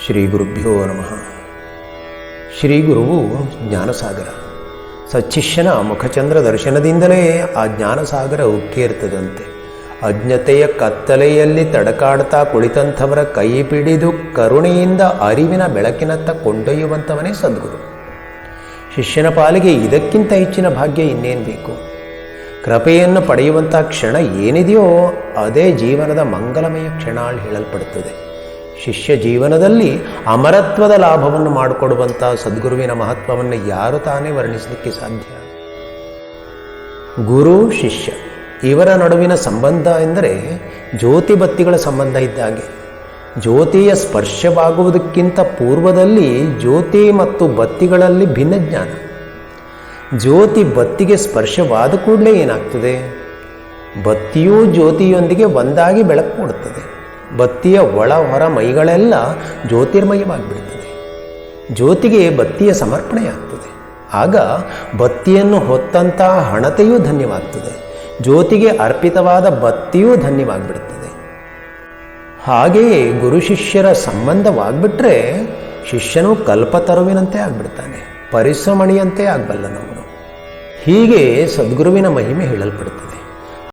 ಶ್ರೀ ಗುರುಭ್ಯೋ ನಮಃ. ಶ್ರೀ ಗುರುವು ಜ್ಞಾನಸಾಗರ. ಸಚ್ಚಿಷ್ಯನ ಮುಖಚಂದ್ರ ದರ್ಶನದಿಂದಲೇ ಆ ಜ್ಞಾನಸಾಗರ ಉಕ್ಕೇರ್ತದಂತೆ. ಅಜ್ಞತೆಯ ಕತ್ತಲೆಯಲ್ಲಿ ತಡಕಾಡ್ತಾ ಕುಳಿತಂಥವರ ಕೈ ಪಿಡಿದು ಕರುಣೆಯಿಂದ ಅರಿವಿನ ಬೆಳಕಿನತ್ತ ಕೊಂಡೊಯ್ಯುವಂಥವನೇ ಸದ್ಗುರು. ಶಿಷ್ಯನ ಪಾಲಿಗೆ ಇದಕ್ಕಿಂತ ಹೆಚ್ಚಿನ ಭಾಗ್ಯ ಇನ್ನೇನು ಬೇಕು? ಕೃಪೆಯನ್ನು ಪಡೆಯುವಂಥ ಕ್ಷಣ ಏನಿದೆಯೋ ಅದೇ ಜೀವನದ ಮಂಗಲಮಯ ಕ್ಷಣ ಹೇಳಲ್ಪಡುತ್ತದೆ. ಶಿಷ್ಯ ಜೀವನದಲ್ಲಿ ಅಮರತ್ವದ ಲಾಭವನ್ನು ಮಾಡಿಕೊಡುವಂಥ ಸದ್ಗುರುವಿನ ಮಹತ್ವವನ್ನು ಯಾರು ತಾನೇ ವರ್ಣಿಸಲಿಕ್ಕೆ ಸಾಧ್ಯ? ಗುರು ಶಿಷ್ಯ ಇವರ ನಡುವಿನ ಸಂಬಂಧ ಎಂದರೆ ಜ್ಯೋತಿ ಬತ್ತಿಗಳ ಸಂಬಂಧ ಇದ್ದಾಗೆ. ಜ್ಯೋತಿಯ ಸ್ಪರ್ಶವಾಗುವುದಕ್ಕಿಂತ ಪೂರ್ವದಲ್ಲಿ ಜ್ಯೋತಿ ಮತ್ತು ಬತ್ತಿಗಳಲ್ಲಿ ಭಿನ್ನ ಜ್ಞಾನ. ಜ್ಯೋತಿ ಬತ್ತಿಗೆ ಸ್ಪರ್ಶವಾದ ಕೂಡಲೇ ಏನಾಗ್ತದೆ? ಬತ್ತಿಯೂ ಜ್ಯೋತಿಯೊಂದಿಗೆ ಒಂದಾಗಿ ಬೆಳಕು ಕೊಡುತ್ತದೆ. ಬತ್ತಿಯ ಒಳ ಹೊರ ಮೈಗಳೆಲ್ಲ ಜ್ಯೋತಿರ್ಮಯವಾಗಿಬಿಡುತ್ತದೆ. ಜ್ಯೋತಿಗೆ ಬತ್ತಿಯ ಸಮರ್ಪಣೆಯಾಗ್ತದೆ. ಆಗ ಬತ್ತಿಯನ್ನು ಹೊತ್ತಂಥ ಹಣತೆಯೂ ಧನ್ಯವಾಗ್ತದೆ. ಜ್ಯೋತಿಗೆ ಅರ್ಪಿತವಾದ ಬತ್ತಿಯೂ ಧನ್ಯವಾಗಿಬಿಡುತ್ತದೆ. ಹಾಗೆಯೇ ಗುರು ಶಿಷ್ಯರ ಸಂಬಂಧವಾಗಿಬಿಟ್ರೆ ಶಿಷ್ಯನು ಕಲ್ಪತರುವಿನಂತೆ ಆಗಿಬಿಡ್ತಾನೆ, ಪರಿಶ್ರಮಣಿಯಂತೆ ಆಗಬಲ್ಲನವನು. ಹೀಗೆ ಸದ್ಗುರುವಿನ ಮಹಿಮೆ ಹೇಳಲ್ಪಡುತ್ತದೆ.